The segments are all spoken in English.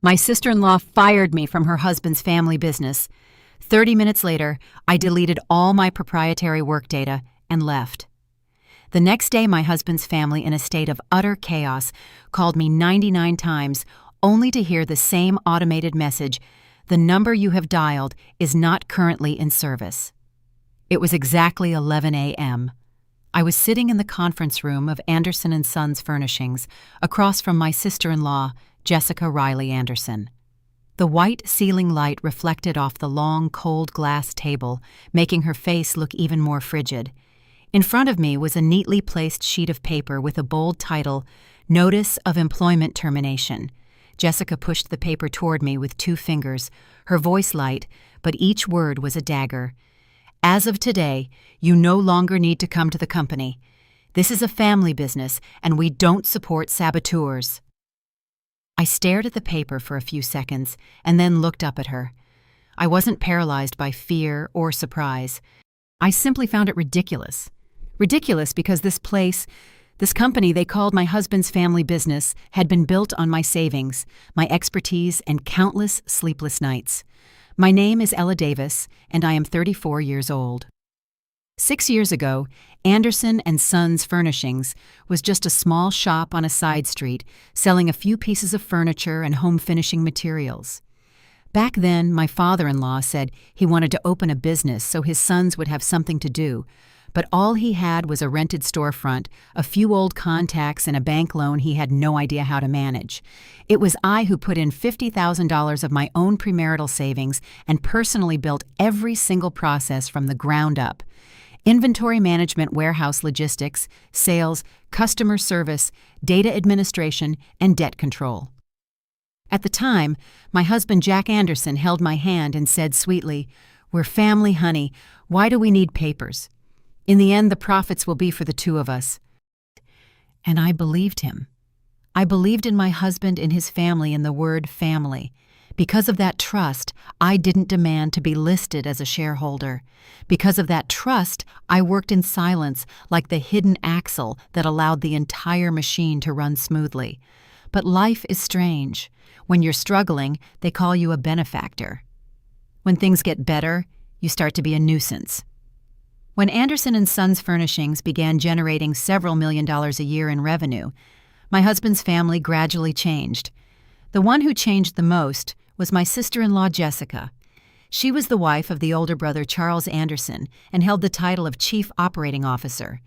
My sister-in-law fired me from her husband's family business. 30 minutes later, I deleted all my proprietary work data and left. The next day, my husband's family, in a state of utter chaos, called me 99 times, only to hear the same automated message: "The number you have dialed is not currently in service." It was exactly 11 a.m. I was sitting in the conference room of Anderson & Sons Furnishings, across from my sister-in-law, Jessica Riley Anderson. The white ceiling light reflected off the long, cold glass table, making her face look even more frigid. In front of me was a neatly placed sheet of paper with a bold title, "Notice of Employment Termination." Jessica pushed the paper toward me with 2 fingers, her voice light, but each word was a dagger. "As of today, you no longer need to come to the company. This is a family business, and we don't support saboteurs." I stared at the paper for a few seconds and then looked up at her. I wasn't paralyzed by fear or surprise. I simply found it ridiculous. Ridiculous because this company they called my husband's family business, had been built on my savings, my expertise, and countless sleepless nights. My name is Ella Davis, and I am 34 years old. 6 years ago, Anderson & Sons Furnishings was just a small shop on a side street selling a few pieces of furniture and home finishing materials. Back then, my father-in-law said he wanted to open a business so his sons would have something to do, but all he had was a rented storefront, a few old contacts, and a bank loan he had no idea how to manage. It was I who put in $50,000 of my own premarital savings and personally built every single process from the ground up. Inventory management, warehouse logistics, sales, customer service, data administration, and debt control. At the time, my husband Jack Anderson held my hand and said sweetly, "We're family, honey. Why do we need papers? In the end, the profits will be for the 2 of us." And I believed him. I believed in my husband and his family and the word family. Because of that trust, I didn't demand to be listed as a shareholder. Because of that trust, I worked in silence like the hidden axle that allowed the entire machine to run smoothly. But life is strange. When you're struggling, they call you a benefactor. When things get better, you start to be a nuisance. When Anderson & Sons Furnishings began generating several $1,000,000 a year in revenue, my husband's family gradually changed. The one who changed the most was my sister-in-law Jessica. She was the wife of the older brother Charles Anderson and held the title of Chief Operating Officer.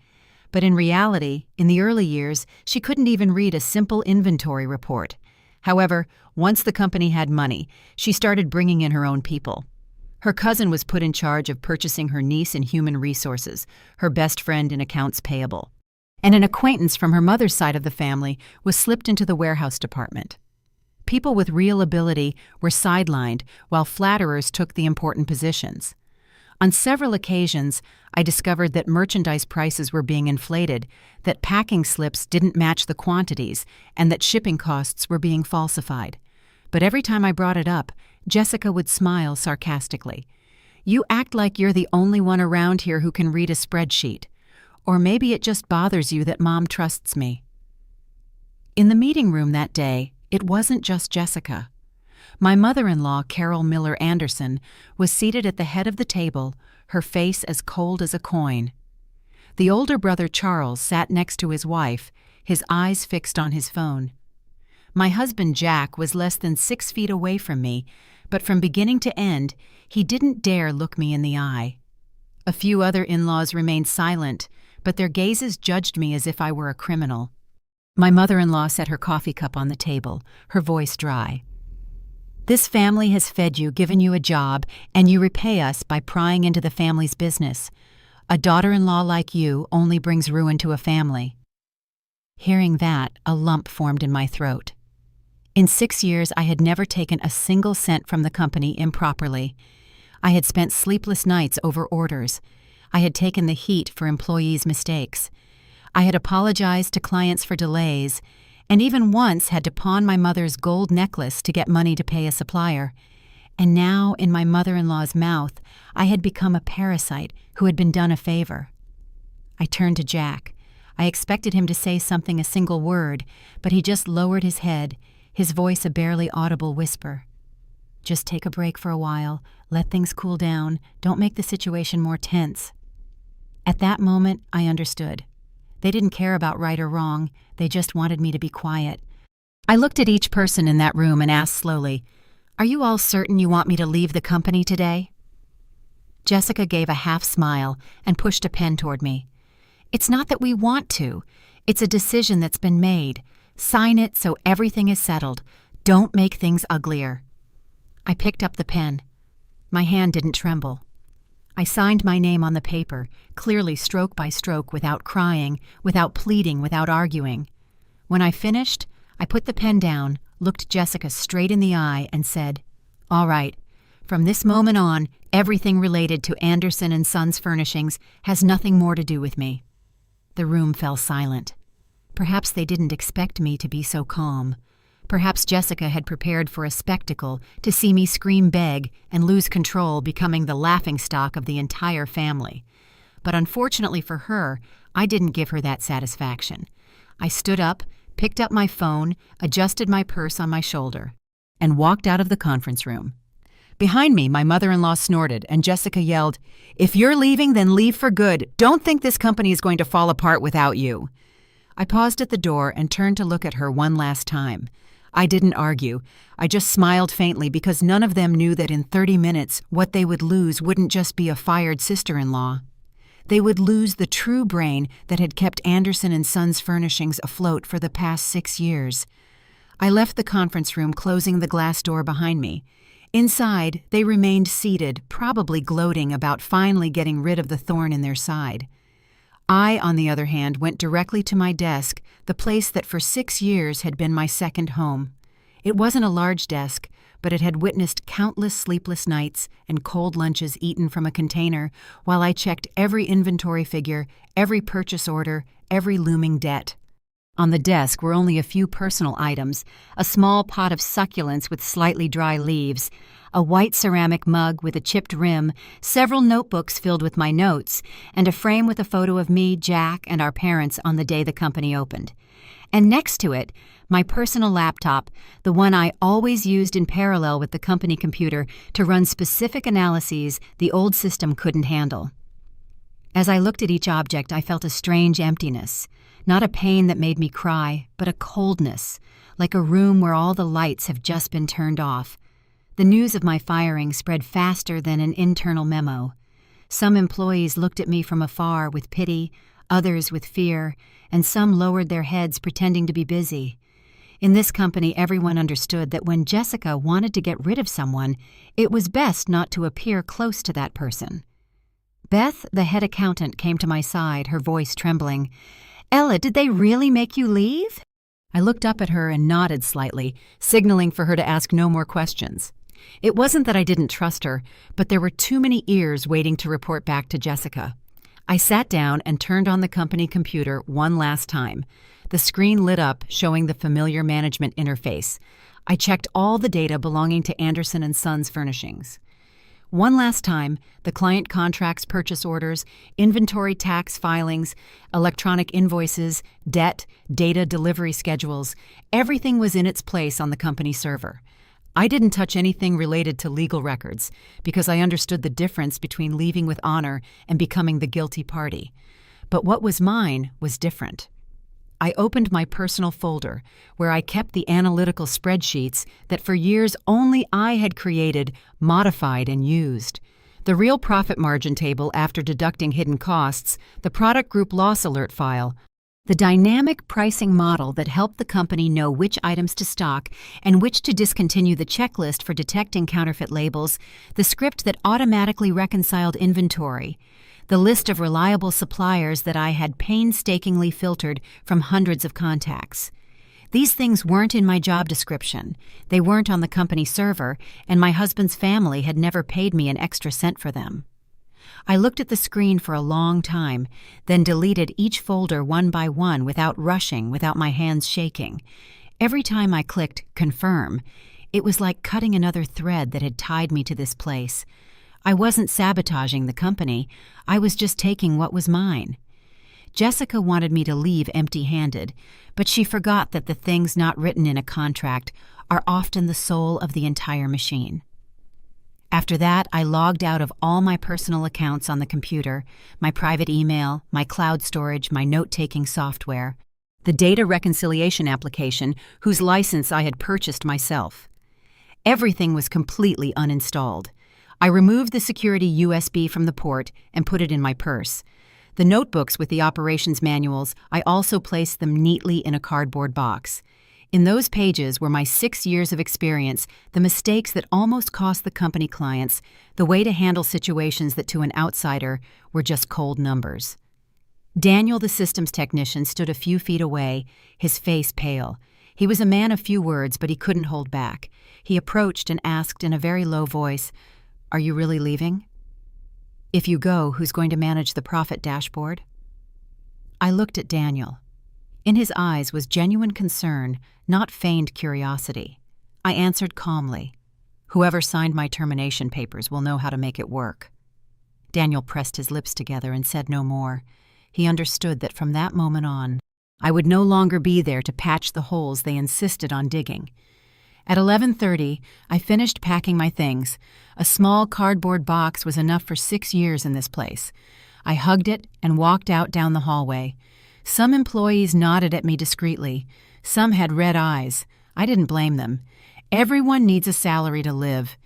But in reality, in the early years, she couldn't even read a simple inventory report. However, once the company had money, she started bringing in her own people. Her cousin was put in charge of purchasing her niece in human resources, her best friend in accounts payable. And an acquaintance from her mother's side of the family was slipped into the warehouse department. People with real ability were sidelined while flatterers took the important positions. On several occasions, I discovered that merchandise prices were being inflated, that packing slips didn't match the quantities, and that shipping costs were being falsified. But every time I brought it up, Jessica would smile sarcastically. "You act like you're the only one around here who can read a spreadsheet. Or maybe it just bothers you that Mom trusts me." In the meeting room that day, it wasn't just Jessica. My mother-in-law, Carol Miller Anderson, was seated at the head of the table, her face as cold as a coin. The older brother Charles sat next to his wife, his eyes fixed on his phone. My husband Jack was less than 6 feet away from me, but from beginning to end, he didn't dare look me in the eye. A few other in-laws remained silent, but their gazes judged me as if I were a criminal. My mother-in-law set her coffee cup on the table, her voice dry. "This family has fed you, given you a job, and you repay us by prying into the family's business. A daughter-in-law like you only brings ruin to a family." Hearing that, a lump formed in my throat. In 6 years, I had never taken a single cent from the company improperly. I had spent sleepless nights over orders. I had taken the heat for employees' mistakes. I had apologized to clients for delays, and even once had to pawn my mother's gold necklace to get money to pay a supplier. And now, in my mother-in-law's mouth, I had become a parasite who had been done a favor. I turned to Jack. I expected him to say something, a single word, but he just lowered his head, his voice a barely audible whisper. "Just take a break for a while, let things cool down, don't make the situation more tense." At that moment, I understood. They didn't care about right or wrong, they just wanted me to be quiet. I looked at each person in that room and asked slowly, "Are you all certain you want me to leave the company today?" Jessica gave a half smile and pushed a pen toward me. "It's not that we want to. It's a decision that's been made. Sign it so everything is settled. Don't make things uglier." I picked up the pen. My hand didn't tremble. I signed my name on the paper, clearly stroke by stroke, without crying, without pleading, without arguing. When I finished, I put the pen down, looked Jessica straight in the eye, and said, "All right. From this moment on, everything related to Anderson & Sons Furnishings has nothing more to do with me." The room fell silent. Perhaps they didn't expect me to be so calm. Perhaps Jessica had prepared for a spectacle to see me scream beg and lose control, becoming the laughingstock of the entire family. But unfortunately for her, I didn't give her that satisfaction. I stood up, picked up my phone, adjusted my purse on my shoulder, and walked out of the conference room. Behind me, my mother-in-law snorted, and Jessica yelled, "If you're leaving, then leave for good. Don't think this company is going to fall apart without you." I paused at the door and turned to look at her one last time. I didn't argue. I just smiled faintly because none of them knew that in 30 minutes, what they would lose wouldn't just be a fired sister-in-law. They would lose the true brain that had kept Anderson & Sons Furnishings afloat for the past 6 years. I left the conference room, closing the glass door behind me. Inside, they remained seated, probably gloating about finally getting rid of the thorn in their side. I, on the other hand, went directly to my desk, the place that for 6 years had been my second home. It wasn't a large desk, but it had witnessed countless sleepless nights and cold lunches eaten from a container while I checked every inventory figure, every purchase order, every looming debt. On the desk were only a few personal items, a small pot of succulents with slightly dry leaves, a white ceramic mug with a chipped rim, several notebooks filled with my notes, and a frame with a photo of me, Jack, and our parents on the day the company opened. And next to it, my personal laptop, the one I always used in parallel with the company computer to run specific analyses the old system couldn't handle. As I looked at each object, I felt a strange emptiness. Not a pain that made me cry, but a coldness, like a room where all the lights have just been turned off. The news of my firing spread faster than an internal memo. Some employees looked at me from afar with pity, others with fear, and some lowered their heads pretending to be busy. In this company, everyone understood that when Jessica wanted to get rid of someone, it was best not to appear close to that person. Beth, the head accountant, came to my side, her voice trembling. "Ella, did they really make you leave?" I looked up at her and nodded slightly, signaling for her to ask no more questions. It wasn't that I didn't trust her, but there were too many ears waiting to report back to Jessica. I sat down and turned on the company computer one last time. The screen lit up, showing the familiar management interface. I checked all the data belonging to Anderson & Sons Furnishings. One last time, the client contracts, purchase orders, inventory tax filings, electronic invoices, debt, data delivery schedules, everything was in its place on the company server. I didn't touch anything related to legal records because I understood the difference between leaving with honor and becoming the guilty party. But what was mine was different. I opened my personal folder, where I kept the analytical spreadsheets that for years only I had created, modified, and used. The real profit margin table after deducting hidden costs, the product group loss alert file, the dynamic pricing model that helped the company know which items to stock and which to discontinue, the checklist for detecting counterfeit labels, the script that automatically reconciled inventory, the list of reliable suppliers that I had painstakingly filtered from hundreds of contacts. These things weren't in my job description, they weren't on the company server, and my husband's family had never paid me an extra cent for them. I looked at the screen for a long time, then deleted each folder one by one without rushing, without my hands shaking. Every time I clicked confirm, it was like cutting another thread that had tied me to this place. I wasn't sabotaging the company, I was just taking what was mine. Jessica wanted me to leave empty-handed, but she forgot that the things not written in a contract are often the soul of the entire machine. After that, I logged out of all my personal accounts on the computer, my private email, my cloud storage, my note-taking software, the data reconciliation application whose license I had purchased myself. Everything was completely uninstalled. I removed the security USB from the port and put it in my purse. The notebooks with the operations manuals, I also placed them neatly in a cardboard box. In those pages were my 6 years of experience, the mistakes that almost cost the company clients, the way to handle situations that to an outsider were just cold numbers. Daniel, the systems technician, stood a few feet away, his face pale. He was a man of few words, but he couldn't hold back. He approached and asked in a very low voice, "Are you really leaving? If you go, who's going to manage the profit dashboard?" I looked at Daniel. In his eyes was genuine concern, not feigned curiosity. I answered calmly, "Whoever signed my termination papers will know how to make it work." Daniel pressed his lips together and said no more. He understood that from that moment on, I would no longer be there to patch the holes they insisted on digging. At 11:30, I finished packing my things. A small cardboard box was enough for 6 years in this place. I hugged it and walked out down the hallway. Some employees nodded at me discreetly. Some had red eyes. I didn't blame them. Everyone needs a salary to live,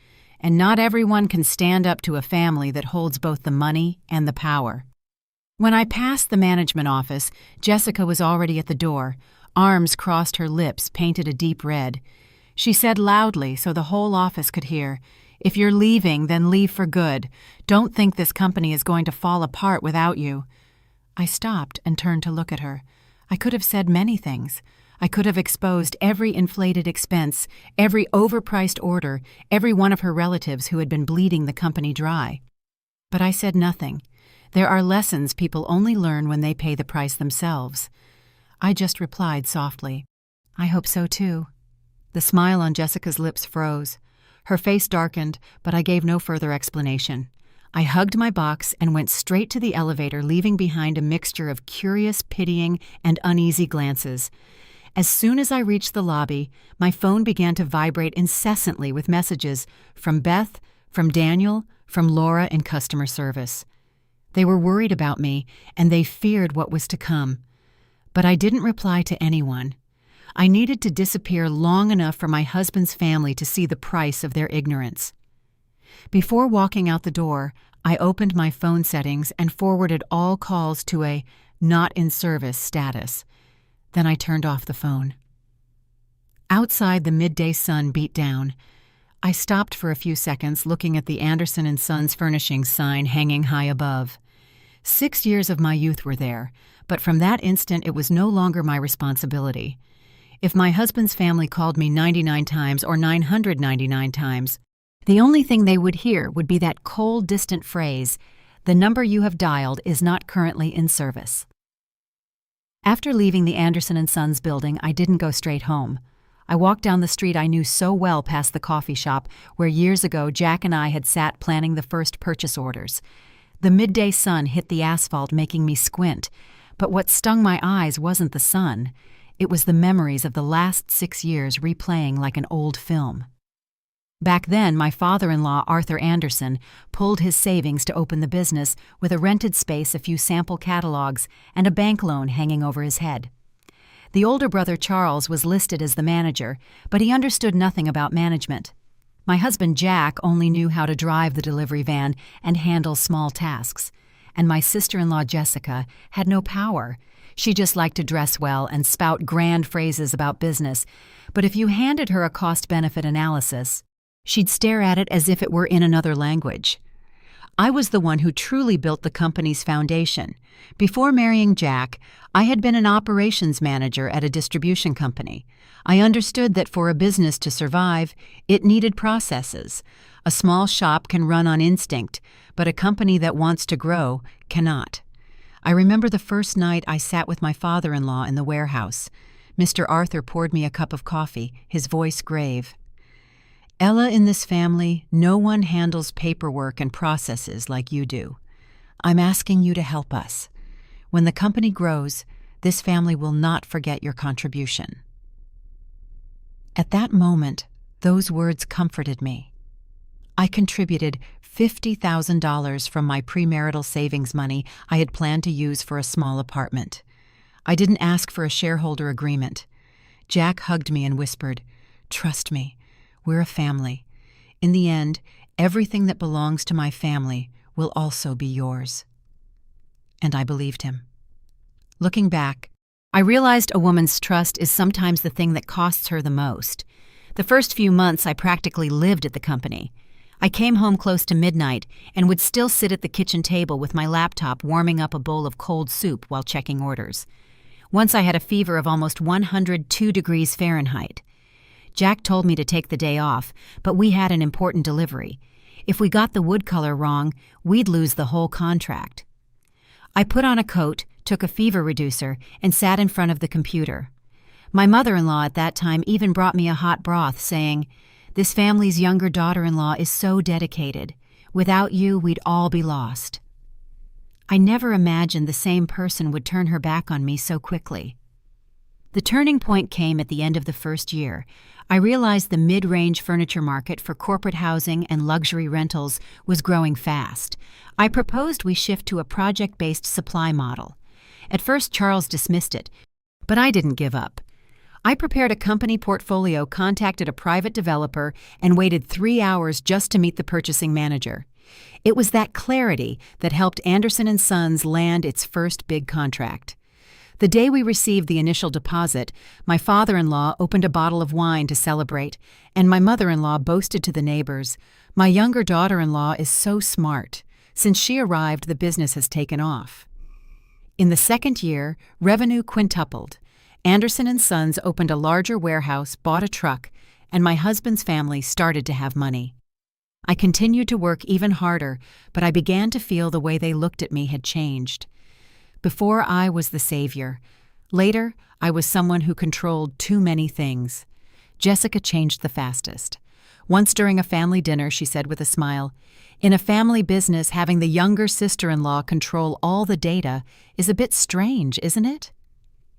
and not everyone can stand up to a family that holds both the money and the power. When I passed the management office, Jessica was already at the door. Arms crossed her lips, painted a deep red. She said loudly so the whole office could hear, "If you're leaving, then leave for good. Don't think this company is going to fall apart without you." I stopped and turned to look at her. I could have said many things. I could have exposed every inflated expense, every overpriced order, every one of her relatives who had been bleeding the company dry. But I said nothing. There are lessons people only learn when they pay the price themselves. I just replied softly, "I hope so too." The smile on Jessica's lips froze. Her face darkened, but I gave no further explanation. I hugged my box and went straight to the elevator, leaving behind a mixture of curious, pitying, and uneasy glances. As soon as I reached the lobby, my phone began to vibrate incessantly with messages from Beth, from Daniel, from Laura in customer service. They were worried about me, and they feared what was to come. But I didn't reply to anyone. I needed to disappear long enough for my husband's family to see the price of their ignorance. Before walking out the door, I opened my phone settings and forwarded all calls to a "not in service" status. Then I turned off the phone. Outside, the midday sun beat down. I stopped for a few seconds, looking at the Anderson & Sons Furnishings sign hanging high above. 6 years of my youth were there, but from that instant it was no longer my responsibility. If my husband's family called me 99 times or 999 times, the only thing they would hear would be that cold, distant phrase, "The number you have dialed is not currently in service." After leaving the Anderson & Sons building, I didn't go straight home. I walked down the street I knew so well past the coffee shop where years ago Jack and I had sat planning the first purchase orders. The midday sun hit the asphalt, making me squint, but what stung my eyes wasn't the sun. It was the memories of the last 6 years replaying like an old film. Back then, my father-in-law, Arthur Anderson, pulled his savings to open the business with a rented space, a few sample catalogs, and a bank loan hanging over his head. The older brother, Charles, was listed as the manager, but he understood nothing about management. My husband, Jack, only knew how to drive the delivery van and handle small tasks. And my sister-in-law, Jessica, had no power. She just liked to dress well and spout grand phrases about business, but if you handed her a cost-benefit analysis, she'd stare at it as if it were in another language. I was the one who truly built the company's foundation. Before marrying Jack, I had been an operations manager at a distribution company. I understood that for a business to survive, it needed processes. A small shop can run on instinct, but a company that wants to grow cannot. I remember the first night I sat with my father-in-law in the warehouse. Mr. Arthur poured me a cup of coffee, his voice grave. "Ella, in this family, no one handles paperwork and processes like you do. I'm asking you to help us. When the company grows, this family will not forget your contribution." At that moment, those words comforted me. I contributed $50,000 from my premarital savings money I had planned to use for a small apartment. I didn't ask for a shareholder agreement. Jack hugged me and whispered, "Trust me, we're a family. In the end, everything that belongs to my family will also be yours." And I believed him. Looking back, I realized a woman's trust is sometimes the thing that costs her the most. The first few months, I practically lived at the company. I came home close to midnight and would still sit at the kitchen table with my laptop warming up a bowl of cold soup while checking orders. Once I had a fever of almost 102 degrees Fahrenheit. Jack told me to take the day off, but we had an important delivery. If we got the wood color wrong, we'd lose the whole contract. I put on a coat, took a fever reducer, and sat in front of the computer. My mother-in-law at that time even brought me a hot broth, saying, "This family's younger daughter-in-law is so dedicated. Without you, we'd all be lost." I never imagined the same person would turn her back on me so quickly. The turning point came at the end of the first year. I realized the mid-range furniture market for corporate housing and luxury rentals was growing fast. I proposed we shift to a project-based supply model. At first, Charles dismissed it, but I didn't give up. I prepared a company portfolio, contacted a private developer, and waited 3 hours just to meet the purchasing manager. It was that clarity that helped Anderson & Sons land its first big contract. The day we received the initial deposit, my father-in-law opened a bottle of wine to celebrate, and my mother-in-law boasted to the neighbors, "My younger daughter-in-law is so smart. Since she arrived, the business has taken off." In the second year, revenue quintupled. Anderson & Sons opened a larger warehouse, bought a truck, and my husband's family started to have money. I continued to work even harder, but I began to feel the way they looked at me had changed. Before, I was the savior. Later, I was someone who controlled too many things. Jessica changed the fastest. Once during a family dinner, she said with a smile, "In a family business, having the younger sister-in-law control all the data is a bit strange, isn't it?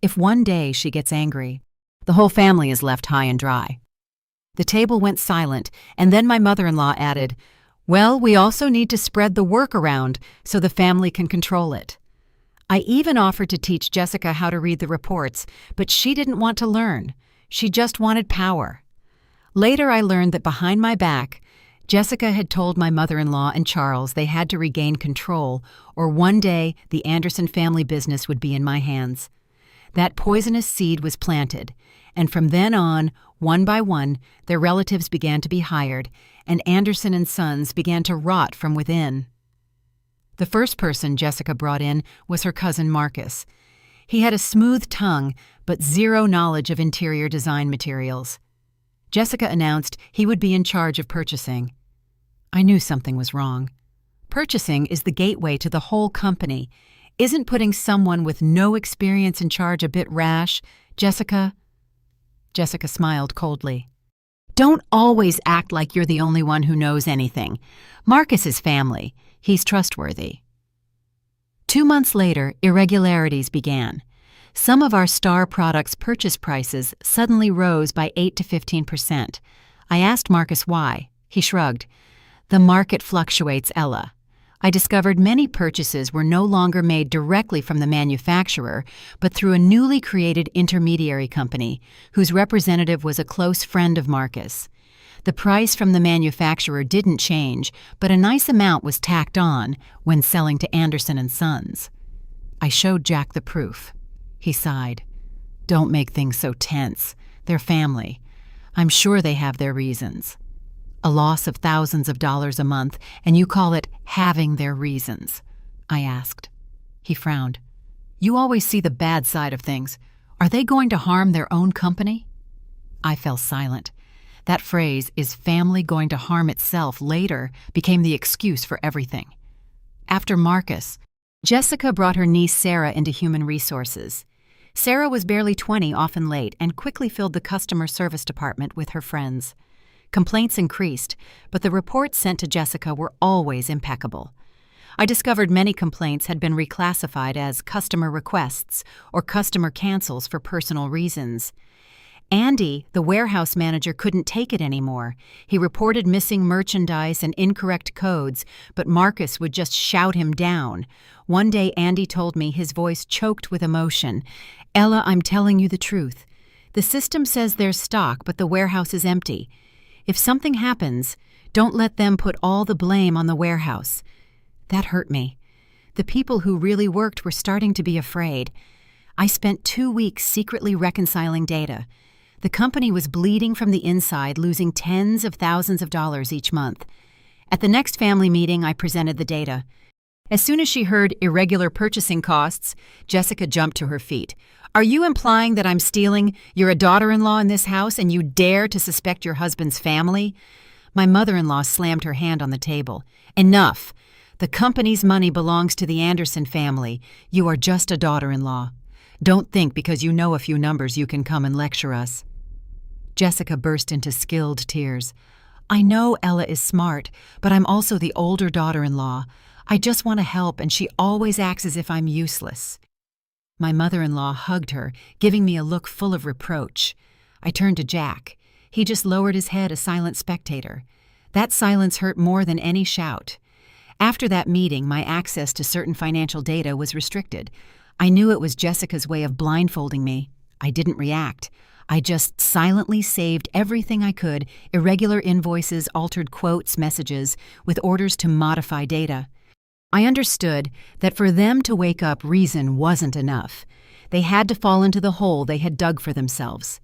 If one day she gets angry, the whole family is left high and dry." The table went silent, and then my mother-in-law added, "Well, we also need to spread the work around so the family can control it." I even offered to teach Jessica how to read the reports, but she didn't want to learn. She just wanted power. Later, I learned that behind my back, Jessica had told my mother-in-law and Charles they had to regain control, or one day the Anderson family business would be in my hands. That poisonous seed was planted, and from then on, one by one, their relatives began to be hired, and Anderson & Sons began to rot from within. The first person Jessica brought in was her cousin Marcus. He had a smooth tongue, but zero knowledge of interior design materials. Jessica announced he would be in charge of purchasing. I knew something was wrong. Purchasing is the gateway to the whole company. Isn't putting someone with no experience in charge a bit rash, Jessica? Jessica smiled coldly. "Don't always act like you're the only one who knows anything. Marcus is family. He's trustworthy." 2 months later, irregularities began. Some of our star products' purchase prices suddenly rose by 8 to 15%. I asked Marcus why. He shrugged. "The market fluctuates, Ella." I discovered many purchases were no longer made directly from the manufacturer, but through a newly created intermediary company, whose representative was a close friend of Marcus. The price from the manufacturer didn't change, but a nice amount was tacked on when selling to Anderson & Sons. I showed Jack the proof. He sighed. "Don't make things so tense. They're family. I'm sure they have their reasons." A loss of thousands of dollars a month, and you call it having their reasons? I asked. He frowned. "You always see the bad side of things. Are they going to harm their own company?" I fell silent. That phrase, "is family going to harm itself later," became the excuse for everything. After Marcus, Jessica brought her niece Sarah into human resources. Sarah was barely 20, often late, and quickly filled the customer service department with her friends. Complaints increased, but the reports sent to Jessica were always impeccable. I discovered many complaints had been reclassified as customer requests or customer cancels for personal reasons. Andy, the warehouse manager, couldn't take it anymore. He reported missing merchandise and incorrect codes, but Marcus would just shout him down. One day Andy told me, his voice choked with emotion, "Ella, I'm telling you the truth. The system says there's stock, but the warehouse is empty. If something happens, don't let them put all the blame on the warehouse." That hurt me. The people who really worked were starting to be afraid. I spent 2 weeks secretly reconciling data. The company was bleeding from the inside, losing tens of thousands of dollars each month. At the next family meeting, I presented the data. As soon as she heard irregular purchasing costs, Jessica jumped to her feet. "Are you implying that I'm stealing? You're a daughter-in-law in this house and you dare to suspect your husband's family?" My mother-in-law slammed her hand on the table. "Enough! The company's money belongs to the Anderson family. You are just a daughter-in-law. Don't think because you know a few numbers you can come and lecture us." Jessica burst into skilled tears. "I know Ella is smart, but I'm also the older daughter-in-law. I just want to help, and she always acts as if I'm useless." My mother-in-law hugged her, giving me a look full of reproach. I turned to Jack. He just lowered his head, a silent spectator. That silence hurt more than any shout. After that meeting, my access to certain financial data was restricted. I knew it was Jessica's way of blindfolding me. I didn't react. I just silently saved everything I could, irregular invoices, altered quotes, messages, with orders to modify data. I understood that for them to wake up, reason wasn't enough. They had to fall into the hole they had dug for themselves.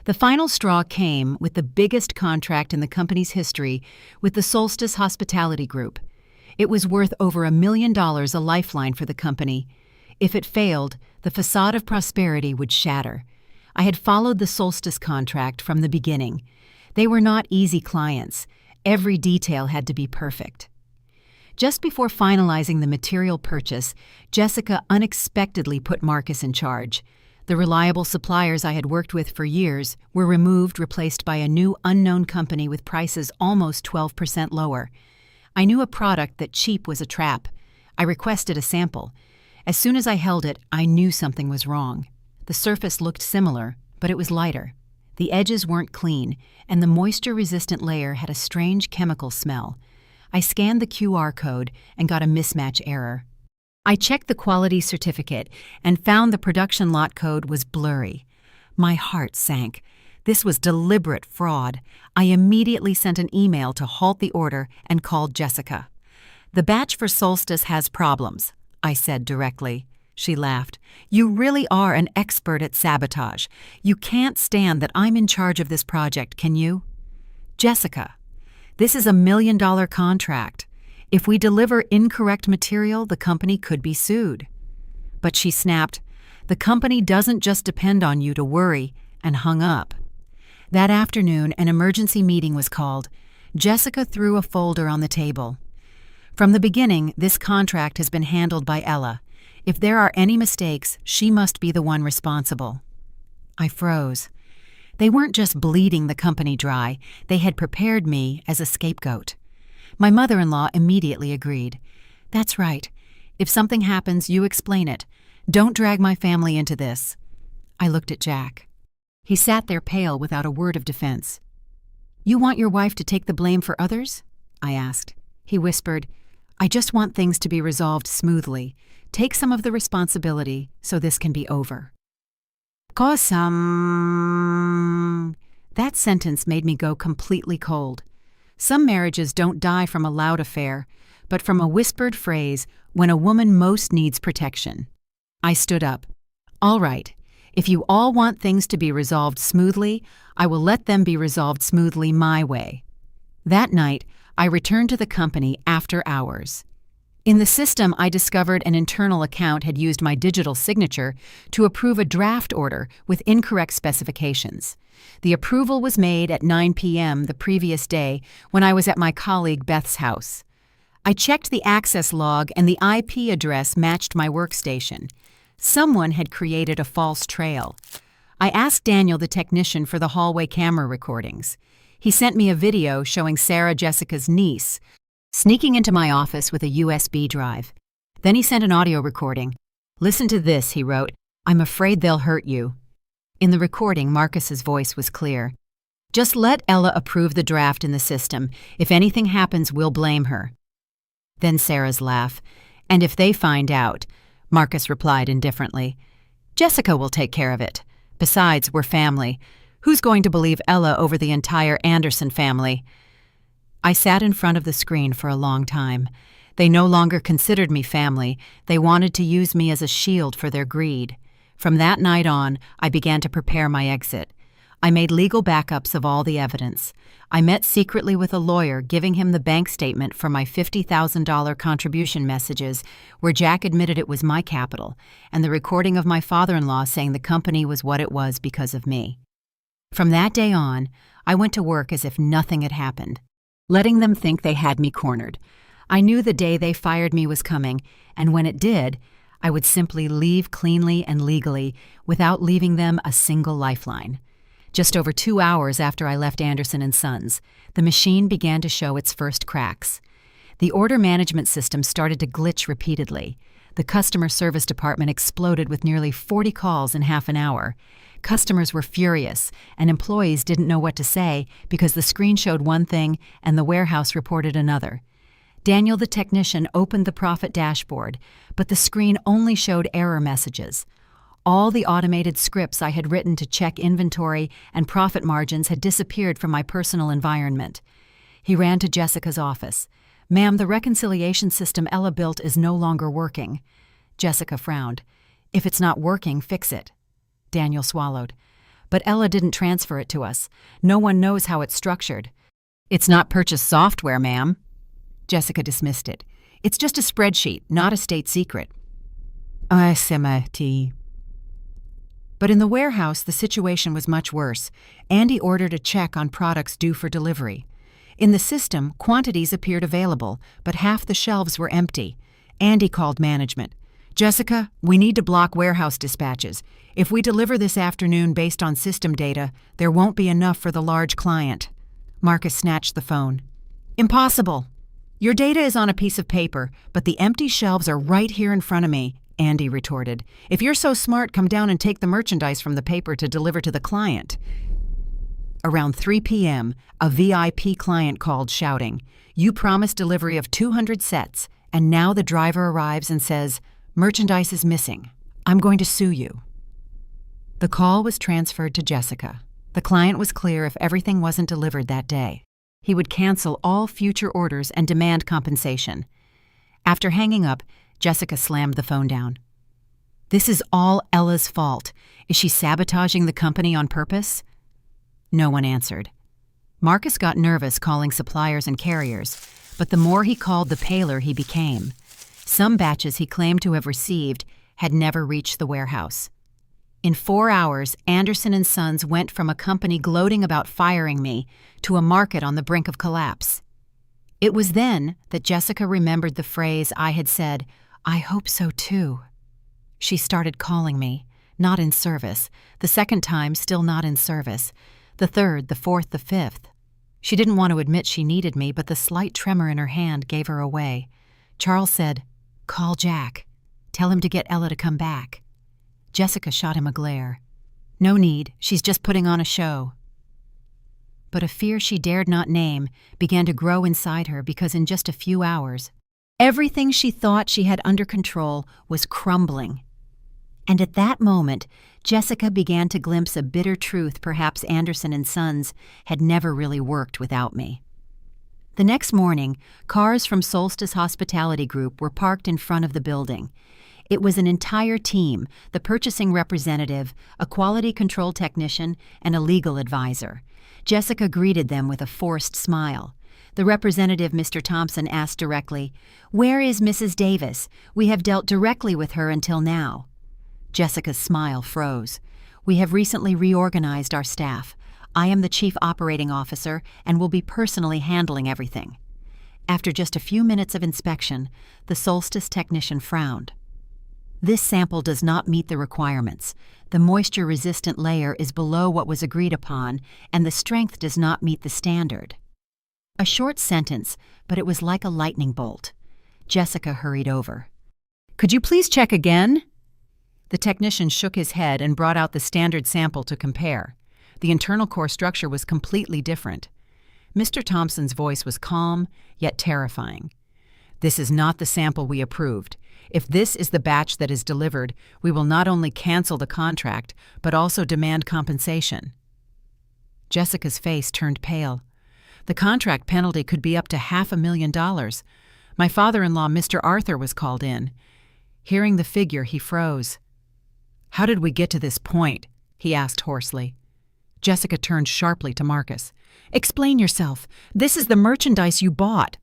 The final straw came with the biggest contract in the company's history with the Solstice Hospitality Group. It was worth over $1 million, a lifeline for the company. If it failed, the facade of prosperity would shatter. I had followed the Solstice contract from the beginning. They were not easy clients. Every detail had to be perfect. Just before finalizing the material purchase, Jessica unexpectedly put Marcus in charge. The reliable suppliers I had worked with for years were removed, replaced by a new unknown company with prices almost 12% lower. I knew a product that cheap was a trap. I requested a sample. As soon as I held it, I knew something was wrong. The surface looked similar, but it was lighter. The edges weren't clean, and the moisture-resistant layer had a strange chemical smell. I scanned the QR code and got a mismatch error. I checked the quality certificate and found the production lot code was blurry. My heart sank. This was deliberate fraud. I immediately sent an email to halt the order and called Jessica. "The batch for Solstice has problems," I said directly. She laughed. "You really are an expert at sabotage. You can't stand that I'm in charge of this project, can you?" "Jessica, this is $1 million contract. If we deliver incorrect material, the company could be sued." But she snapped, "The company doesn't just depend on you to worry," and hung up. That afternoon, an emergency meeting was called. Jessica threw a folder on the table. "From the beginning, this contract has been handled by Ella. If there are any mistakes, she must be the one responsible." I froze. They weren't just bleeding the company dry, they had prepared me as a scapegoat. My mother-in-law immediately agreed. "That's right. If something happens, you explain it. Don't drag my family into this." I looked at Jack. He sat there pale without a word of defense. "You want your wife to take the blame for others?" I asked. He whispered, "I just want things to be resolved smoothly. Take some of the responsibility so this can be over." That sentence made me go completely cold. Some marriages don't die from a loud affair, but from a whispered phrase when a woman most needs protection. I stood up. "All right. If you all want things to be resolved smoothly, I will let them be resolved smoothly my way." That night, I returned to the company after hours. In the system, I discovered an internal account had used my digital signature to approve a draft order with incorrect specifications. The approval was made at 9 p.m. the previous day when I was at my colleague Beth's house. I checked the access log and the IP address matched my workstation. Someone had created a false trail. I asked Daniel, the technician, for the hallway camera recordings. He sent me a video showing Sarah, Jessica's niece, sneaking into my office with a USB drive. Then he sent an audio recording. "Listen to this," he wrote. "I'm afraid they'll hurt you." In the recording, Marcus's voice was clear. "Just let Ella approve the draft in the system. If anything happens, we'll blame her." Then Sarah's laugh. "And if they find out," Marcus replied indifferently, "Jessica will take care of it. Besides, we're family. Who's going to believe Ella over the entire Anderson family?" I sat in front of the screen for a long time. They no longer considered me family. They wanted to use me as a shield for their greed. From that night on, I began to prepare my exit. I made legal backups of all the evidence. I met secretly with a lawyer, giving him the bank statement for my $50,000 contribution messages, where Jack admitted it was my capital, and the recording of my father-in-law saying the company was what it was because of me. From that day on, I went to work as if nothing had happened, letting them think they had me cornered. I knew the day they fired me was coming, and when it did, I would simply leave cleanly and legally without leaving them a single lifeline. Just over 2 hours after I left Anderson & Sons, the machine began to show its first cracks. The order management system started to glitch repeatedly. The customer service department exploded with nearly 40 calls in half an hour. Customers were furious, and employees didn't know what to say because the screen showed one thing and the warehouse reported another. Daniel, the technician, opened the profit dashboard, but the screen only showed error messages. All the automated scripts I had written to check inventory and profit margins had disappeared from my personal environment. He ran to Jessica's office. "Ma'am, the reconciliation system Ella built is no longer working." Jessica frowned. "If it's not working, fix it." Daniel swallowed. "But Ella didn't transfer it to us. No one knows how it's structured." "It's not purchased software, ma'am." Jessica dismissed it. "It's just a spreadsheet, not a state secret." SMT. But in the warehouse, the situation was much worse. Andy ordered a check on products due for delivery. In the system, quantities appeared available, but half the shelves were empty. Andy called management. "Jessica, we need to block warehouse dispatches. If we deliver this afternoon based on system data, there won't be enough for the large client." Marcus snatched the phone. "Impossible. Your data is on a piece of paper, but the empty shelves are right here in front of me," Andy retorted. "If you're so smart, come down and take the merchandise from the paper to deliver to the client." Around 3 p.m., a VIP client called shouting, "You promised delivery of 200 sets, and now the driver arrives and says, 'Merchandise is missing. I'm going to sue you.'" The call was transferred to Jessica. The client was clear if everything wasn't delivered that day. He would cancel all future orders and demand compensation. After hanging up, Jessica slammed the phone down. "This is all Ella's fault. Is she sabotaging the company on purpose?" No one answered. Marcus got nervous calling suppliers and carriers, but the more he called, the paler he became. Some batches he claimed to have received had never reached the warehouse. In 4 hours, Anderson & Sons went from a company gloating about firing me to a market on the brink of collapse. It was then that Jessica remembered the phrase I had said, "I hope so too." She started calling me, not in service, the second time still not in service, the third, the fourth, the fifth. She didn't want to admit she needed me, but the slight tremor in her hand gave her away. Charles said, "Call Jack. Tell him to get Ella to come back." Jessica shot him a glare. "No need, she's just putting on a show." But a fear she dared not name began to grow inside her because in just a few hours, everything she thought she had under control was crumbling. And at that moment, Jessica began to glimpse a bitter truth perhaps Anderson & Sons had never really worked without me. The next morning, cars from Solstice Hospitality Group were parked in front of the building. It was an entire team, the purchasing representative, a quality control technician, and a legal advisor. Jessica greeted them with a forced smile. The representative, Mr. Thompson, asked directly, "Where is Mrs. Davis? We have dealt directly with her until now." Jessica's smile froze. "We have recently reorganized our staff. I am the Chief Operating Officer and will be personally handling everything." After just a few minutes of inspection, the Solstice technician frowned. "This sample does not meet the requirements. The moisture-resistant layer is below what was agreed upon, and the strength does not meet the standard." A short sentence, but it was like a lightning bolt. Jessica hurried over. "Could you please check again?" The technician shook his head and brought out the standard sample to compare. The internal core structure was completely different. Mr. Thompson's voice was calm, yet terrifying. "This is not the sample we approved. If this is the batch that is delivered, we will not only cancel the contract, but also demand compensation." Jessica's face turned pale. The contract penalty could be up to $500,000. My father-in-law, Mr. Arthur, was called in. Hearing the figure, he froze. "How did we get to this point?" he asked hoarsely. Jessica turned sharply to Marcus. "Explain yourself. This is the merchandise you bought."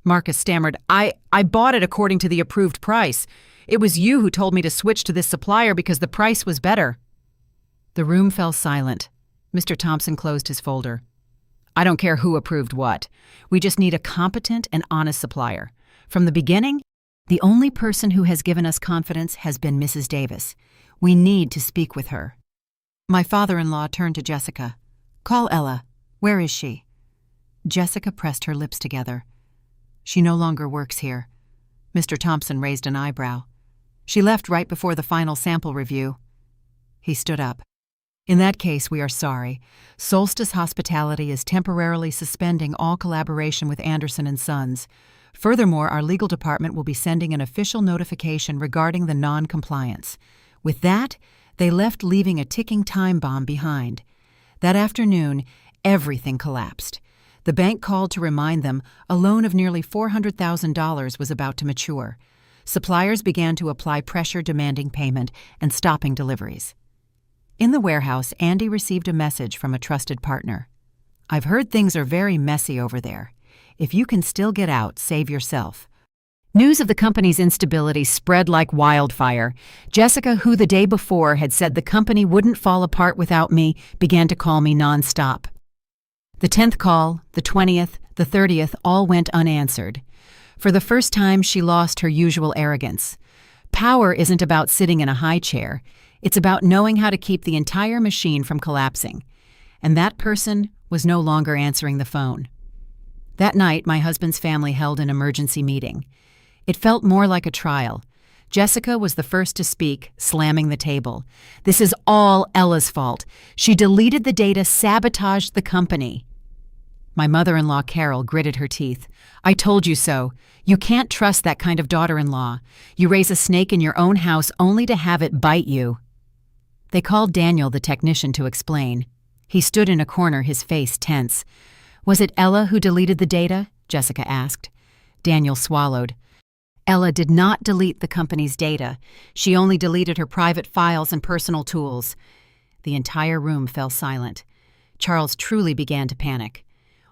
Marcus stammered, I bought it according to the approved price. It was you who told me to switch to this supplier because the price was better." The room fell silent. Mr. Thompson closed his folder. "I don't care who approved what. We just need a competent and honest supplier. From the beginning, the only person who has given us confidence has been Mrs. Davis. We need to speak with her." My father-in-law turned to Jessica. "Call Ella. Where is she?" Jessica pressed her lips together. "She no longer works here." Mr. Thompson raised an eyebrow. "She left right before the final sample review." He stood up. "In that case, we are sorry. Solstice Hospitality is temporarily suspending all collaboration with Anderson & Sons. Furthermore, our legal department will be sending an official notification regarding the non-compliance." With that, they left, leaving a ticking time bomb behind. That afternoon, everything collapsed. The bank called to remind them a loan of nearly $400,000 was about to mature. Suppliers began to apply pressure demanding payment and stopping deliveries. In the warehouse, Andy received a message from a trusted partner. "I've heard things are very messy over there. If you can still get out, save yourself." News of the company's instability spread like wildfire. Jessica, who the day before had said the company wouldn't fall apart without me, began to call me nonstop. The 10th call, the 20th, the 30th all went unanswered. For the first time, she lost her usual arrogance. Power isn't about sitting in a high chair. It's about knowing how to keep the entire machine from collapsing. And that person was no longer answering the phone. That night, my husband's family held an emergency meeting. It felt more like a trial. Jessica was the first to speak, slamming the table. "This is all Ella's fault. She deleted the data, sabotaged the company." My mother-in-law, Carol, gritted her teeth. "I told you so. You can't trust that kind of daughter-in-law. You raise a snake in your own house only to have it bite you." They called Daniel, the technician, to explain. He stood in a corner, his face tense. "Was it Ella who deleted the data?" Jessica asked. Daniel swallowed. "Ella did not delete the company's data. She only deleted her private files and personal tools." The entire room fell silent. Charles truly began to panic.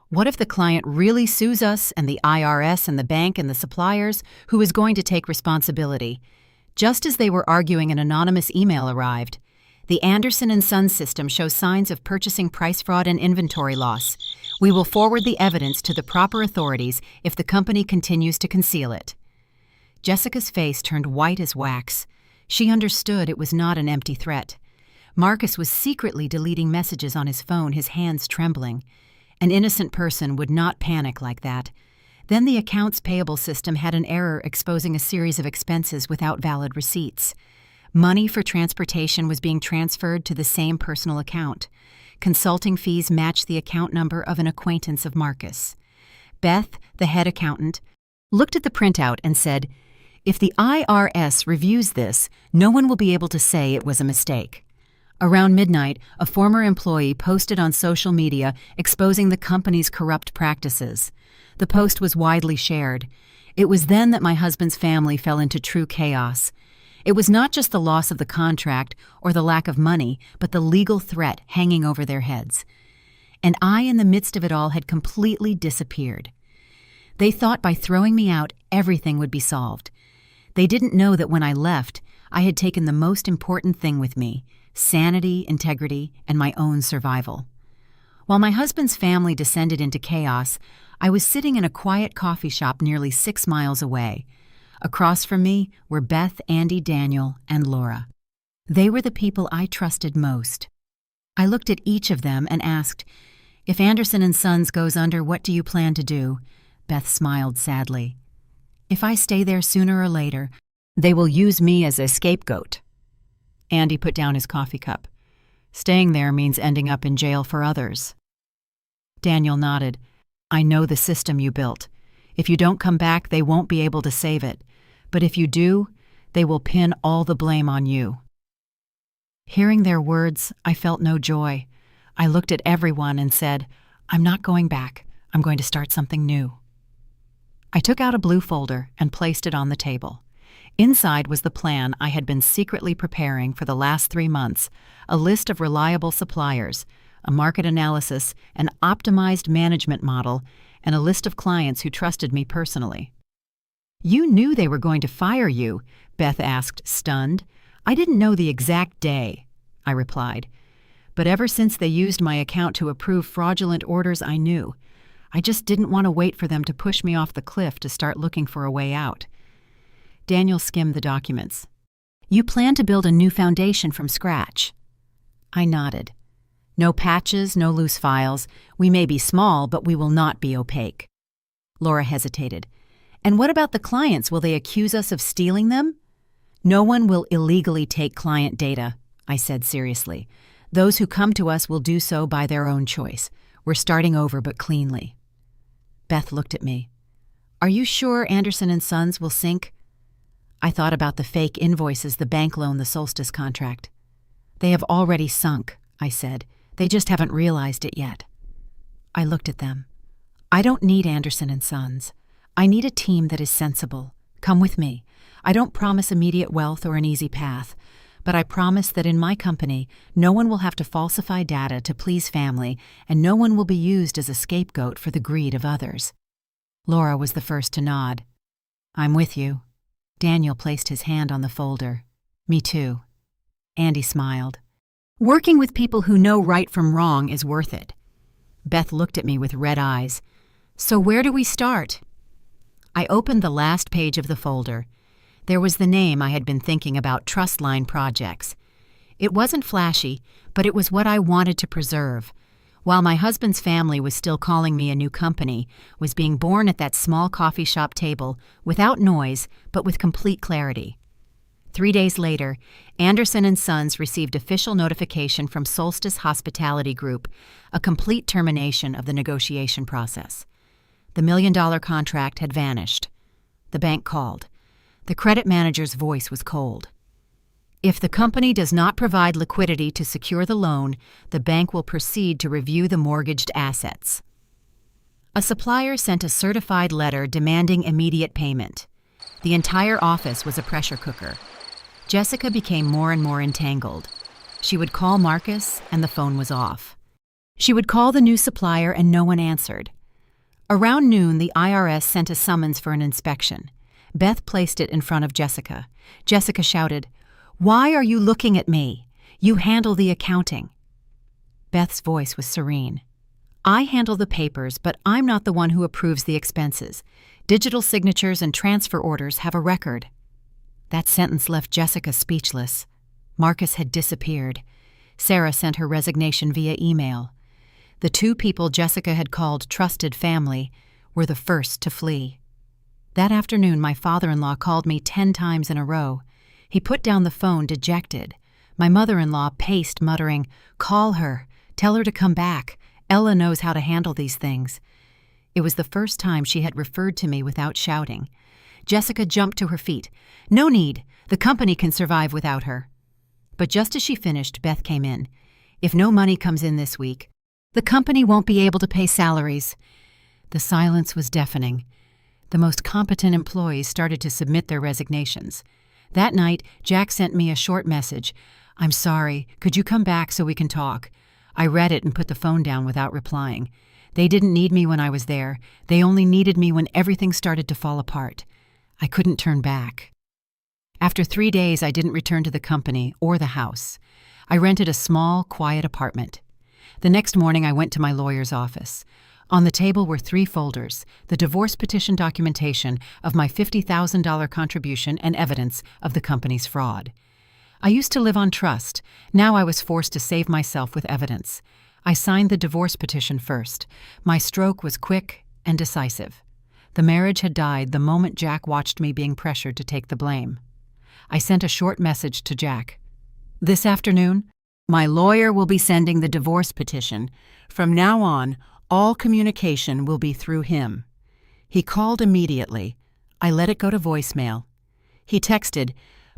What if the client really sues us and the IRS and the bank and the suppliers? Who is going to take responsibility? Just as they were arguing, an anonymous email arrived. "The Anderson & Sons system shows signs of purchasing price fraud and inventory loss. We will forward the evidence to the proper authorities if the company continues to conceal it." Jessica's face turned white as wax. She understood it was not an empty threat. Marcus was secretly deleting messages on his phone, his hands trembling. An innocent person would not panic like that. Then the accounts payable system had an error exposing a series of expenses without valid receipts. Money for transportation was being transferred to the same personal account. Consulting fees matched the account number of an acquaintance of Marcus. Beth, the head accountant, looked at the printout and said, "If the IRS reviews this, no one will be able to say it was a mistake." Around midnight, a former employee posted on social media exposing the company's corrupt practices. The post was widely shared. It was then that my husband's family fell into true chaos. It was not just the loss of the contract or the lack of money, but the legal threat hanging over their heads. And I, in the midst of it all, had completely disappeared. They thought by throwing me out, everything would be solved. They didn't know that when I left, I had taken the most important thing with me: sanity, integrity, and my own survival. While my husband's family descended into chaos, I was sitting in a quiet coffee shop nearly 6 miles away. Across from me were Beth, Andy, Daniel, and Laura. They were the people I trusted most. I looked at each of them and asked, If Anderson and Sons goes under, what do you plan to do? Beth smiled sadly. If I stay there sooner or later, they will use me as a scapegoat. Andy put down his coffee cup. Staying there means ending up in jail for others. Daniel nodded. I know the system you built. If you don't come back, they won't be able to save it. But if you do, they will pin all the blame on you. Hearing their words, I felt no joy. I looked at everyone and said, I'm not going back. I'm going to start something new. I took out a blue folder and placed it on the table. Inside was the plan I had been secretly preparing for the last 3 months, a list of reliable suppliers, a market analysis, an optimized management model, and a list of clients who trusted me personally. You knew they were going to fire you, Beth asked, stunned. I didn't know the exact day, I replied. But ever since they used my account to approve fraudulent orders, I knew. I just didn't want to wait for them to push me off the cliff to start looking for a way out. Daniel skimmed the documents. You plan to build a new foundation from scratch. I nodded. No patches, no loose files. We may be small, but we will not be opaque. Laura hesitated. And what about the clients? Will they accuse us of stealing them? No one will illegally take client data, I said seriously. Those who come to us will do so by their own choice. We're starting over, but cleanly. Beth looked at me. Are you sure Anderson and Sons will sink? I thought about the fake invoices the bank loaned the Solstice contract. They have already sunk, I said. They just haven't realized it yet. I looked at them. I don't need Anderson and Sons. I need a team that is sensible. Come with me. I don't promise immediate wealth or an easy path, but I promise that in my company, no one will have to falsify data to please family, and no one will be used as a scapegoat for the greed of others. Laura was the first to nod. I'm with you. Daniel placed his hand on the folder. Me too. Andy smiled. Working with people who know right from wrong is worth it. Beth looked at me with red eyes. So where do we start? I opened the last page of the folder. There was the name I had been thinking about, Trustline Projects. It wasn't flashy, but it was what I wanted to preserve. While my husband's family was still calling me a new company, was being born at that small coffee shop table, without noise, but with complete clarity. 3 days later, Anderson and Sons received official notification from Solstice Hospitality Group, a complete termination of the negotiation process. The $1 million contract had vanished. The bank called. The credit manager's voice was cold. If the company does not provide liquidity to secure the loan, the bank will proceed to review the mortgaged assets. A supplier sent a certified letter demanding immediate payment. The entire office was a pressure cooker. Jessica became more and more entangled. She would call Marcus, and the phone was off. She would call the new supplier, and no one answered. Around noon, the IRS sent a summons for an inspection. Beth placed it in front of Jessica. Jessica shouted, "Why are you looking at me? You handle the accounting." Beth's voice was serene. I handle the papers, but I'm not the one who approves the expenses. Digital signatures and transfer orders have a record. That sentence left Jessica speechless. Marcus had disappeared. Sarah sent her resignation via email. The 2 people Jessica had called trusted family were the first to flee. That afternoon, my father-in-law called me 10 times in a row. He put down the phone, dejected. My mother-in-law paced, muttering, "Call her. Tell her to come back. Ella knows how to handle these things." It was the first time she had referred to me without shouting. Jessica jumped to her feet. "No need. The company can survive without her." But just as she finished, Beth came in. "If no money comes in this week, the company won't be able to pay salaries." The silence was deafening. The most competent employees started to submit their resignations. That night, Jack sent me a short message. "I'm sorry. Could you come back so we can talk?" I read it and put the phone down without replying. They didn't need me when I was there. They only needed me when everything started to fall apart. I couldn't turn back. After 3 days, I didn't return to the company or the house. I rented a small, quiet apartment. The next morning, I went to my lawyer's office. On the table were 3 folders, the divorce petition documentation of my $50,000 contribution and evidence of the company's fraud. I used to live on trust. Now I was forced to save myself with evidence. I signed the divorce petition first. My stroke was quick and decisive. The marriage had died the moment Jack watched me being pressured to take the blame. I sent a short message to Jack. "This afternoon, my lawyer will be sending the divorce petition. From now on, all communication will be through him." He called immediately. I let it go to voicemail. He texted,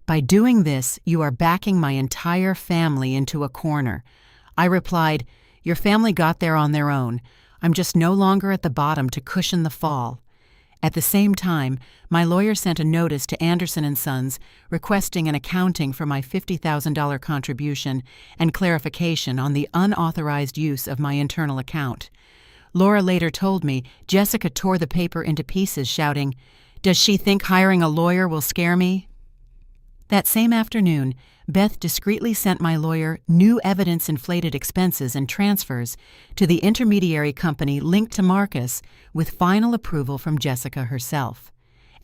"By doing this, you are backing my entire family into a corner." I replied, "Your family got there on their own. I'm just no longer at the bottom to cushion the fall." At the same time, my lawyer sent a notice to Anderson & Sons requesting an accounting for my $50,000 contribution and clarification on the unauthorized use of my internal account. Laura later told me Jessica tore the paper into pieces, shouting, "Does she think hiring a lawyer will scare me?" That same afternoon, Beth discreetly sent my lawyer new evidence-inflated expenses and transfers to the intermediary company linked to Marcus with final approval from Jessica herself.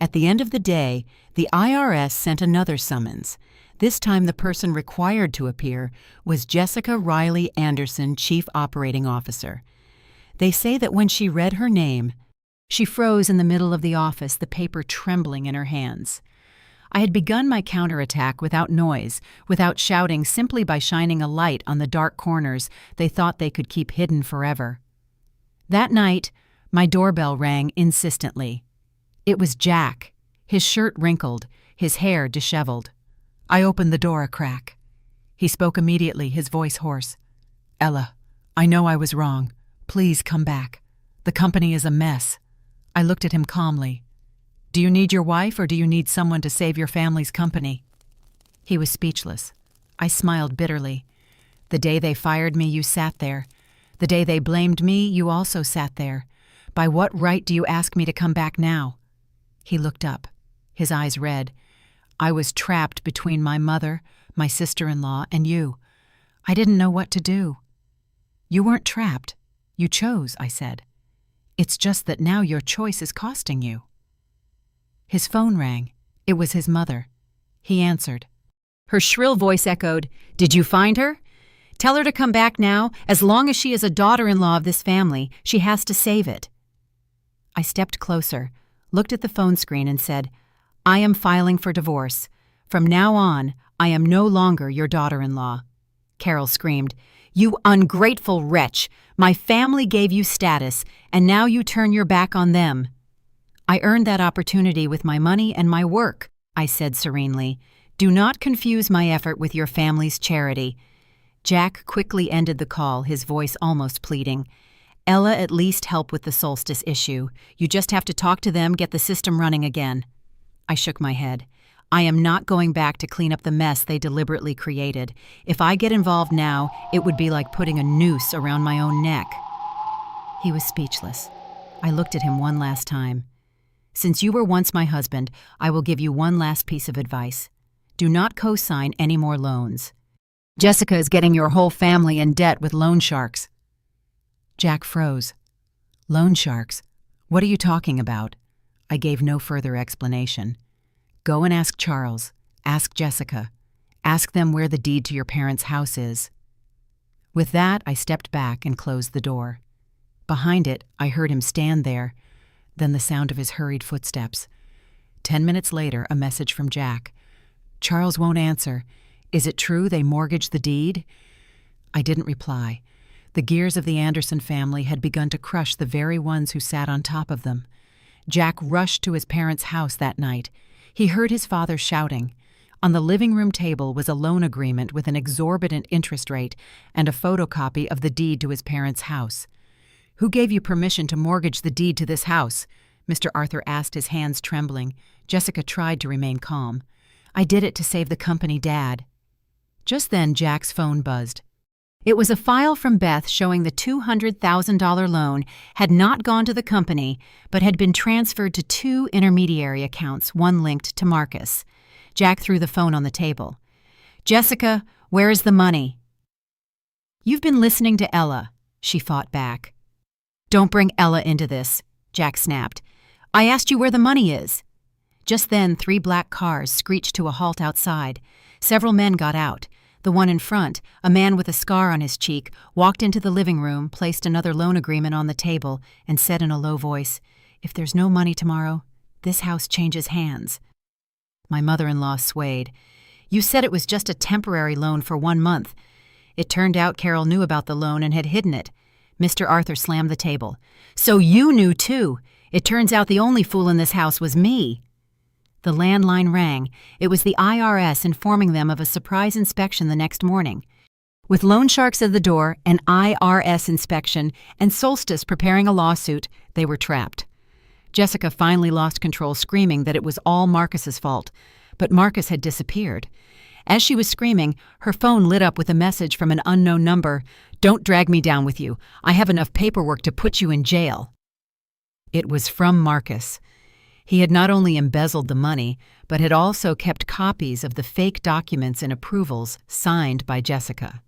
At the end of the day, the IRS sent another summons. This time the person required to appear was Jessica Riley Anderson, Chief Operating Officer. They say that when she read her name, she froze in the middle of the office, the paper trembling in her hands. I had begun my counterattack without noise, without shouting, simply by shining a light on the dark corners they thought they could keep hidden forever. That night, my doorbell rang insistently. It was Jack, his shirt wrinkled, his hair disheveled. I opened the door a crack. He spoke immediately, his voice hoarse. "Ella, I know I was wrong. Please come back. The company is a mess." I looked at him calmly. "Do you need your wife or do you need someone to save your family's company?" He was speechless. I smiled bitterly. "The day they fired me, you sat there. The day they blamed me, you also sat there. By what right do you ask me to come back now?" He looked up, his eyes red. "I was trapped between my mother, my sister-in-law, and you. I didn't know what to do." "You weren't trapped. You chose," I said. "It's just that now your choice is costing you." His phone rang. It was his mother. He answered. Her shrill voice echoed, "Did you find her? Tell her to come back now. As long as she is a daughter-in-law of this family, she has to save it." I stepped closer, looked at the phone screen and said, "I am filing for divorce. From now on, I am no longer your daughter-in-law." Carol screamed, "You ungrateful wretch! My family gave you status, and now you turn your back on them." "I earned that opportunity with my money and my work," I said serenely. "Do not confuse my effort with your family's charity." Jack quickly ended the call, his voice almost pleading. "Ella at least help with the solstice issue. You just have to talk to them, get the system running again." I shook my head. "I am not going back to clean up the mess they deliberately created. If I get involved now, it would be like putting a noose around my own neck." He was speechless. I looked at him one last time. "Since you were once my husband, I will give you one last piece of advice. Do not co-sign any more loans. Jessica is getting your whole family in debt with loan sharks." Jack froze. "Loan sharks? What are you talking about?" I gave no further explanation. "Go and ask Charles. Ask Jessica. Ask them where the deed to your parents' house is." With that, I stepped back and closed the door. Behind it, I heard him stand there, then the sound of his hurried footsteps. 10 minutes later, a message from Jack. "Charles won't answer. Is it true they mortgaged the deed?" I didn't reply. The gears of the Anderson family had begun to crush the very ones who sat on top of them. Jack rushed to his parents' house that night. He heard his father shouting. On the living room table was a loan agreement with an exorbitant interest rate and a photocopy of the deed to his parents' house. "Who gave you permission to mortgage the deed to this house?" Mr. Arthur asked, his hands trembling. Jessica tried to remain calm. "I did it to save the company, Dad." Just then, Jack's phone buzzed. It was a file from Beth showing the $200,000 loan had not gone to the company, but had been transferred to 2 intermediary accounts, one linked to Marcus. Jack threw the phone on the table. "Jessica, where is the money?" "You've been listening to Ella," she fought back. "Don't bring Ella into this," Jack snapped. "I asked you where the money is." Just then, 3 black cars screeched to a halt outside. Several men got out. The one in front, a man with a scar on his cheek, walked into the living room, placed another loan agreement on the table, and said in a low voice, "If there's no money tomorrow, this house changes hands." My mother-in-law swayed. "You said it was just a temporary loan for 1 month." It turned out Carol knew about the loan and had hidden it. Mr. Arthur slammed the table. "So you knew too! It turns out the only fool in this house was me." The landline rang. It was the IRS informing them of a surprise inspection the next morning. With loan sharks at the door, an IRS inspection, and Solstice preparing a lawsuit, they were trapped. Jessica finally lost control, screaming that it was all Marcus's fault. But Marcus had disappeared. As she was screaming, her phone lit up with a message from an unknown number. "Don't drag me down with you. I have enough paperwork to put you in jail." It was from Marcus. He had not only embezzled the money, but had also kept copies of the fake documents and approvals signed by Jessica.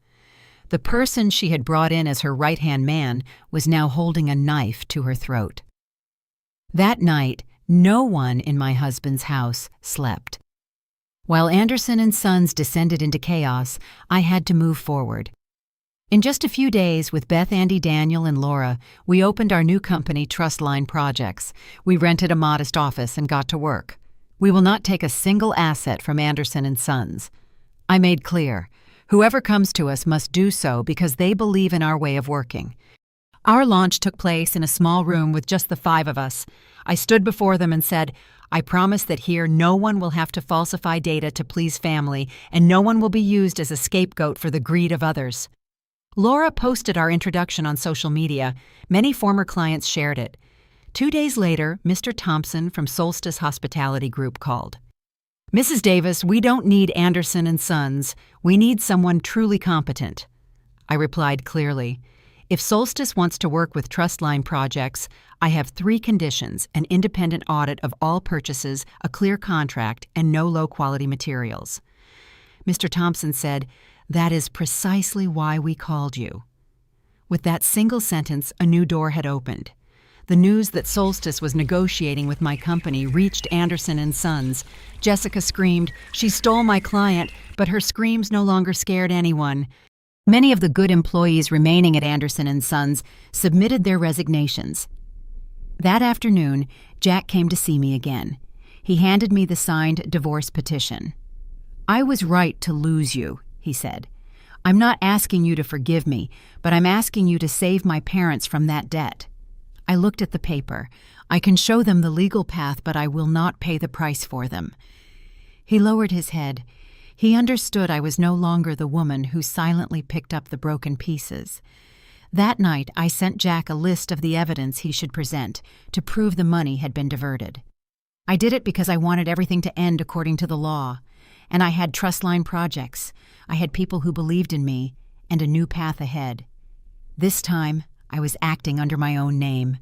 The person she had brought in as her right-hand man was now holding a knife to her throat. That night, no one in my husband's house slept. While Anderson and Sons descended into chaos, I had to move forward. In just a few days, with Beth, Andy, Daniel, and Laura, we opened our new company, Trustline Projects. We rented a modest office and got to work. We will not take a single asset from Anderson and Sons. I made clear, whoever comes to us must do so because they believe in our way of working. Our launch took place in a small room with just the 5 of us. I stood before them and said, "I promise that here no one will have to falsify data to please family, and no one will be used as a scapegoat for the greed of others." Laura posted our introduction on social media. Many former clients shared it. 2 days later, Mr. Thompson from Solstice Hospitality Group called. "Mrs. Davis, we don't need Anderson and Sons. We need someone truly competent." I replied clearly, "If Solstice wants to work with Trustline Projects, I have 3 conditions: an independent audit of all purchases, a clear contract, and no low-quality materials." Mr. Thompson said, "That is precisely why we called you." With that single sentence, a new door had opened. The news that Solstice was negotiating with my company reached Anderson and Sons. Jessica screamed, "She stole my client," but her screams no longer scared anyone. Many of the good employees remaining at Anderson and Sons submitted their resignations. That afternoon, Jack came to see me again. He handed me the signed divorce petition. "I was right to lose you," he said. "I'm not asking you to forgive me, but I'm asking you to save my parents from that debt." I looked at the paper. "I can show them the legal path, but I will not pay the price for them." He lowered his head. He understood I was no longer the woman who silently picked up the broken pieces. That night, I sent Jack a list of the evidence he should present to prove the money had been diverted. I did it because I wanted everything to end according to the law. And I had Trustline Projects. I had people who believed in me and a new path ahead. This time, I was acting under my own name.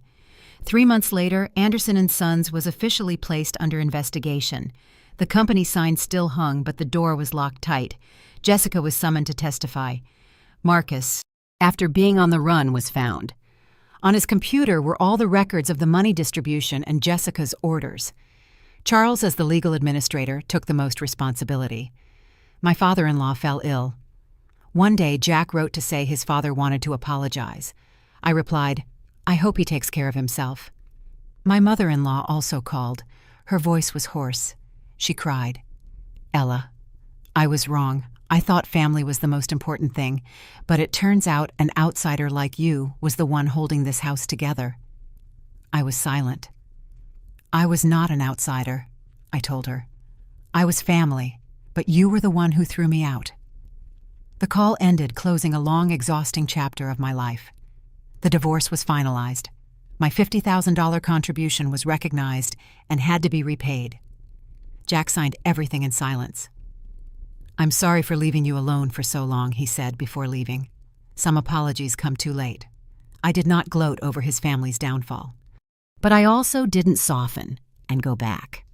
3 months later, Anderson and Sons was officially placed under investigation. The company sign still hung, but the door was locked tight. Jessica was summoned to testify. Marcus, after being on the run, was found. On his computer were all the records of the money distribution and Jessica's orders. Charles, as the legal administrator, took the most responsibility. My father-in-law fell ill. One day, Jack wrote to say his father wanted to apologize. I replied, "I hope he takes care of himself." My mother-in-law also called. Her voice was hoarse. She cried, "Ella, I was wrong. I thought family was the most important thing, but it turns out an outsider like you was the one holding this house together." I was silent. "I was not an outsider," I told her. "I was family, but you were the one who threw me out." The call ended, closing a long, exhausting chapter of my life. The divorce was finalized. My $50,000 contribution was recognized and had to be repaid. Jack signed everything in silence. "I'm sorry for leaving you alone for so long," he said before leaving. "Some apologies come too late." I did not gloat over his family's downfall. But I also didn't soften and go back.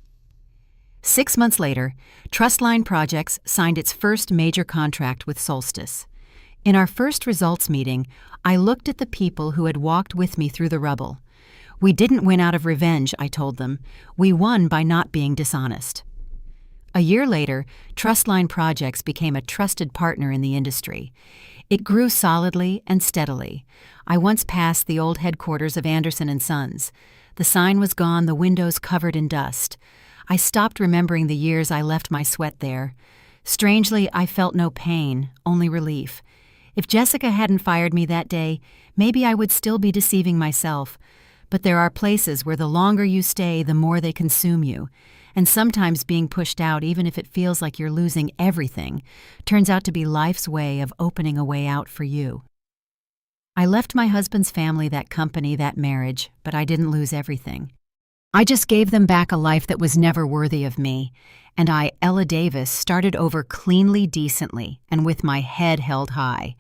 6 months later, Trustline Projects signed its first major contract with Solstice. In our first results meeting, I looked at the people who had walked with me through the rubble. "We didn't win out of revenge," I told them. "We won by not being dishonest." A year later, Trustline Projects became a trusted partner in the industry. It grew solidly and steadily. I once passed the old headquarters of Anderson & Sons. The sign was gone, the windows covered in dust. I stopped remembering the years I left my sweat there. Strangely, I felt no pain, only relief. If Jessica hadn't fired me that day, maybe I would still be deceiving myself. But there are places where the longer you stay, the more they consume you. And sometimes being pushed out, even if it feels like you're losing everything, turns out to be life's way of opening a way out for you. I left my husband's family, that company, that marriage, but I didn't lose everything. I just gave them back a life that was never worthy of me, and I, Ella Davis, started over cleanly, decently, and with my head held high.